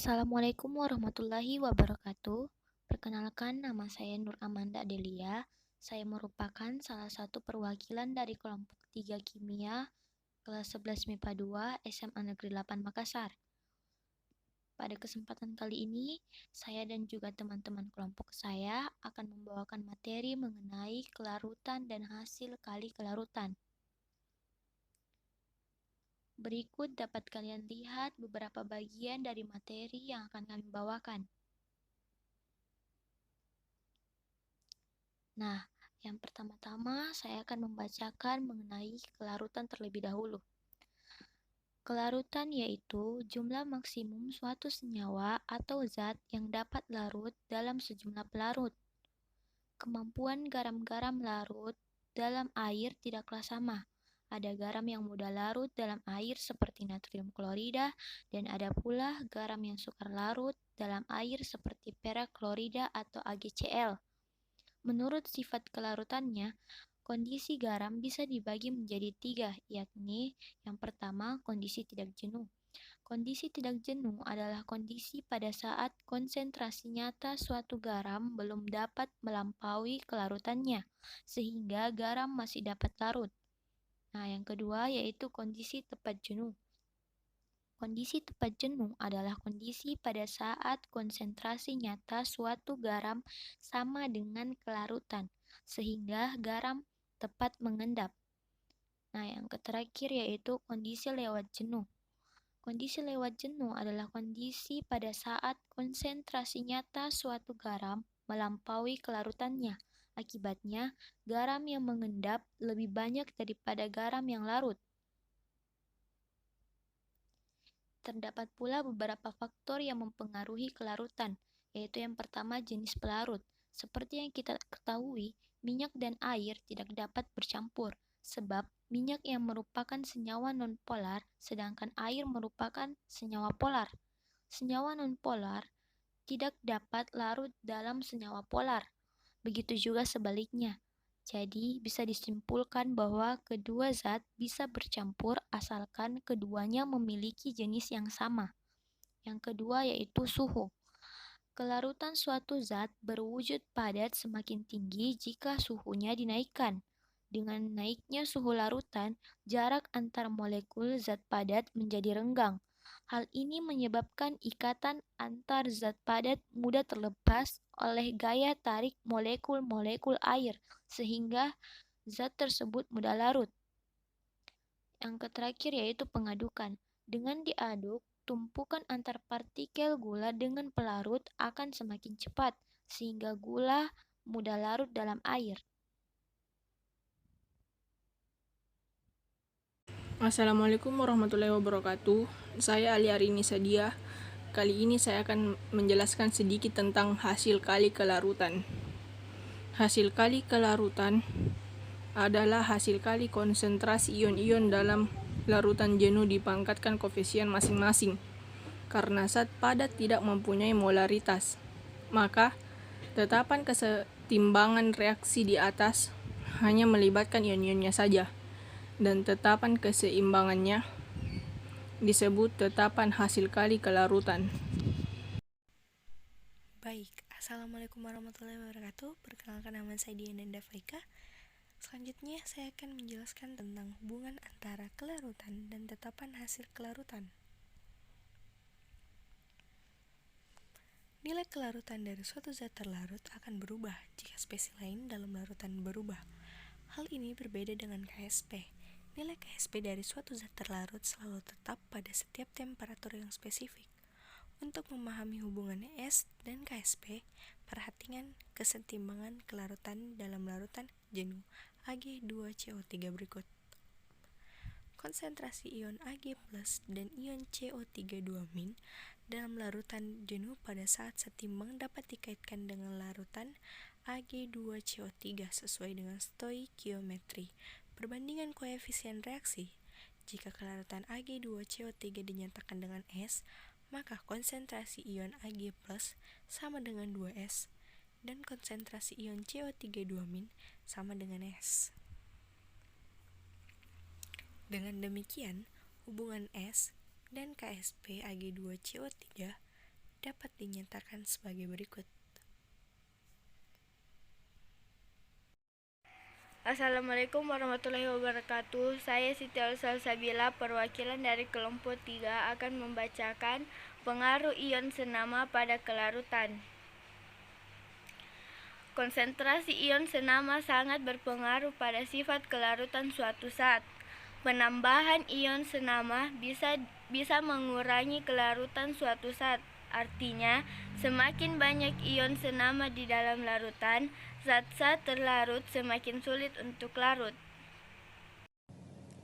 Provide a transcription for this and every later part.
Assalamualaikum warahmatullahi wabarakatuh. Perkenalkan, nama saya Nur Amanda Delia. Saya merupakan salah satu perwakilan dari kelompok 3 Kimia kelas 11 MIPA 2 SMA Negeri 8 Makassar. Pada kesempatan kali ini, saya dan juga teman-teman kelompok saya akan membawakan materi mengenai kelarutan dan hasil kali kelarutan. Berikut dapat kalian lihat beberapa bagian dari materi yang akan kami bawakan. Nah, yang pertama-tama saya akan membacakan mengenai kelarutan terlebih dahulu. Kelarutan yaitu jumlah maksimum suatu senyawa atau zat yang dapat larut dalam sejumlah pelarut. Kemampuan garam-garam larut dalam air tidaklah sama. Ada garam yang mudah larut dalam air seperti natrium klorida dan ada pula garam yang sukar larut dalam air seperti perak klorida atau AgCl. Menurut sifat kelarutannya, kondisi garam bisa dibagi menjadi tiga, yakni yang pertama, kondisi tidak jenuh. Kondisi tidak jenuh adalah kondisi pada saat konsentrasi nyata suatu garam belum dapat melampaui kelarutannya, sehingga garam masih dapat larut. Nah, yang kedua yaitu kondisi tepat jenuh. Kondisi tepat jenuh adalah kondisi pada saat konsentrasi nyata suatu garam sama dengan kelarutan, sehingga garam tepat mengendap. Nah, yang terakhir yaitu kondisi lewat jenuh. Kondisi lewat jenuh adalah kondisi pada saat konsentrasi nyata suatu garam melampaui kelarutannya. Akibatnya, garam yang mengendap lebih banyak daripada garam yang larut. Terdapat pula beberapa faktor yang mempengaruhi kelarutan, yaitu yang pertama jenis pelarut. Seperti yang kita ketahui, minyak dan air tidak dapat bercampur, sebab minyak yang merupakan senyawa nonpolar, sedangkan air merupakan senyawa polar. Senyawa nonpolar tidak dapat larut dalam senyawa polar. Begitu juga sebaliknya. Jadi, bisa disimpulkan bahwa kedua zat bisa bercampur asalkan keduanya memiliki jenis yang sama. Yang kedua yaitu suhu. Kelarutan suatu zat berwujud padat semakin tinggi jika suhunya dinaikkan. Dengan naiknya suhu larutan, jarak antar molekul zat padat menjadi renggang. Hal ini menyebabkan ikatan antar zat padat mudah terlepas oleh gaya tarik molekul-molekul air, sehingga zat tersebut mudah larut. Yang terakhir yaitu pengadukan. Dengan diaduk, tumpukan antar partikel gula dengan pelarut akan semakin cepat, sehingga gula mudah larut dalam air. Assalamualaikum warahmatullahi wabarakatuh. Saya Ali Arini Sadia. Kali ini saya akan menjelaskan sedikit tentang hasil kali kelarutan. Hasil kali kelarutan adalah hasil kali konsentrasi ion-ion dalam larutan jenuh dipangkatkan koefisien masing-masing. Karena zat padat tidak mempunyai molaritas, maka tetapan kesetimbangan reaksi di atas hanya melibatkan ion-ionnya saja, dan tetapan keseimbangannya disebut tetapan hasil kali kelarutan. Baik, Assalamualaikum warahmatullahi wabarakatuh. Perkenalkan, nama saya Diananda Faika. Selanjutnya saya akan menjelaskan tentang hubungan antara kelarutan dan tetapan hasil kelarutan. Nilai kelarutan dari suatu zat terlarut akan berubah jika spesies lain dalam larutan berubah. Hal ini berbeda dengan KSP. Nilai KSP dari suatu zat terlarut selalu tetap pada setiap temperatur yang spesifik. Untuk memahami hubungan S dan KSP, perhatikan kesetimbangan kelarutan dalam larutan jenuh Ag2CO3 berikut. Konsentrasi ion Ag+ dan ion CO3 2- dalam larutan jenuh pada saat setimbang dapat dikaitkan dengan larutan Ag2CO3 sesuai dengan stoikiometri perbandingan koefisien reaksi. Jika kelarutan Ag2CO3 dinyatakan dengan S, maka konsentrasi ion Ag+ sama dengan 2S dan konsentrasi ion CO3 2- sama dengan S. Dengan demikian, hubungan S dan KSP Ag2CO3 dapat dinyatakan sebagai berikut. Assalamualaikum warahmatullahi wabarakatuh. Saya Siti Salsabila, perwakilan dari kelompok 3 akan membacakan pengaruh ion senama pada kelarutan. Konsentrasi ion senama sangat berpengaruh pada sifat kelarutan suatu zat. Penambahan ion senama bisa mengurangi kelarutan suatu zat. Artinya, semakin banyak ion senama di dalam larutan, zat-zat terlarut semakin sulit untuk larut.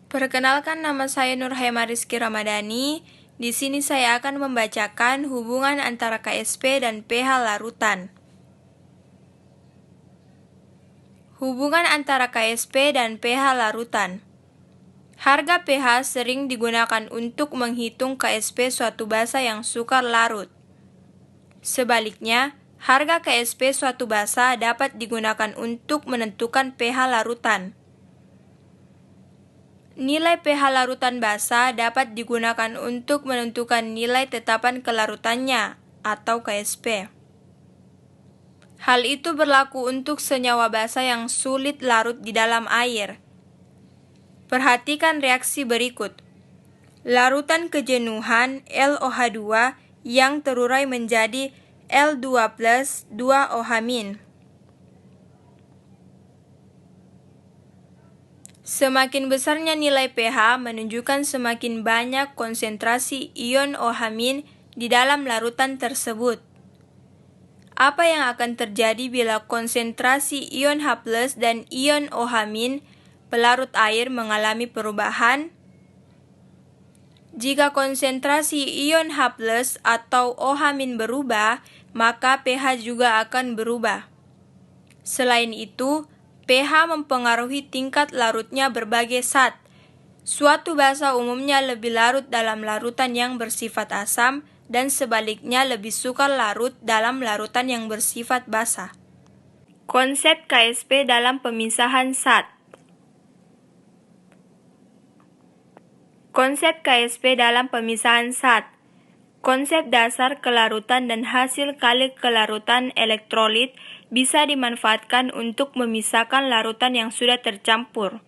Perkenalkan, nama saya Nurhaima Rizky Ramadhani. Di sini saya akan membacakan hubungan antara KSP dan pH larutan. Hubungan antara KSP dan pH larutan. Harga pH sering digunakan untuk menghitung KSP suatu basa yang sukar larut. Sebaliknya, harga KSP suatu basa dapat digunakan untuk menentukan pH larutan. Nilai pH larutan basa dapat digunakan untuk menentukan nilai tetapan kelarutannya atau KSP. Hal itu berlaku untuk senyawa basa yang sulit larut di dalam air. Perhatikan reaksi berikut. Larutan kejenuhan LOH2 yang terurai menjadi L2 plus 2OH-. Semakin besarnya nilai pH menunjukkan semakin banyak konsentrasi ion OH- di dalam larutan tersebut. Apa yang akan terjadi bila konsentrasi ion H+ dan ion OH- pelarut air mengalami perubahan? Jika konsentrasi ion H+ atau OH- berubah, maka pH juga akan berubah. Selain itu, pH mempengaruhi tingkat larutnya berbagai zat. Suatu basa umumnya lebih larut dalam larutan yang bersifat asam dan sebaliknya lebih sukar larut dalam larutan yang bersifat basa. Konsep KSP dalam pemisahan zat. Konsep KSP dalam pemisahan zat. Konsep dasar kelarutan dan hasil kali kelarutan elektrolit bisa dimanfaatkan untuk memisahkan larutan yang sudah tercampur.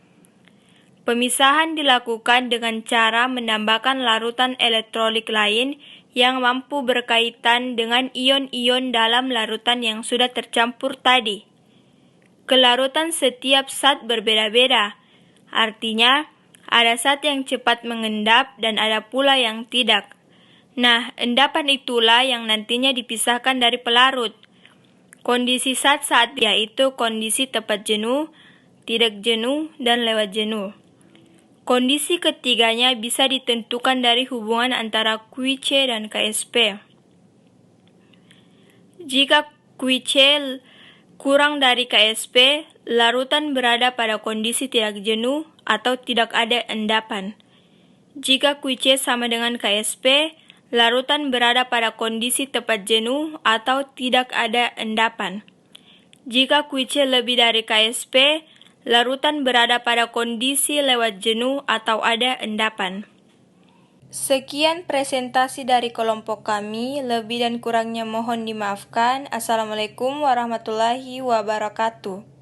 Pemisahan dilakukan dengan cara menambahkan larutan elektrolit lain yang mampu berkaitan dengan ion-ion dalam larutan yang sudah tercampur tadi. Kelarutan setiap zat berbeda-beda, artinya ada zat yang cepat mengendap dan ada pula yang tidak. Nah, endapan itulah yang nantinya dipisahkan dari pelarut. Kondisi zat saat yaitu kondisi tepat jenuh, tidak jenuh, dan lewat jenuh. Kondisi ketiganya bisa ditentukan dari hubungan antara QC dan KSP. Jika QC kurang dari KSP, larutan berada pada kondisi tidak jenuh atau tidak ada endapan. Jika QC sama dengan KSP, larutan berada pada kondisi tepat jenuh atau tidak ada endapan. Jika QC lebih dari KSP, larutan berada pada kondisi lewat jenuh atau ada endapan. Sekian presentasi dari kelompok kami, lebih dan kurangnya mohon dimaafkan. Assalamualaikum warahmatullahi wabarakatuh.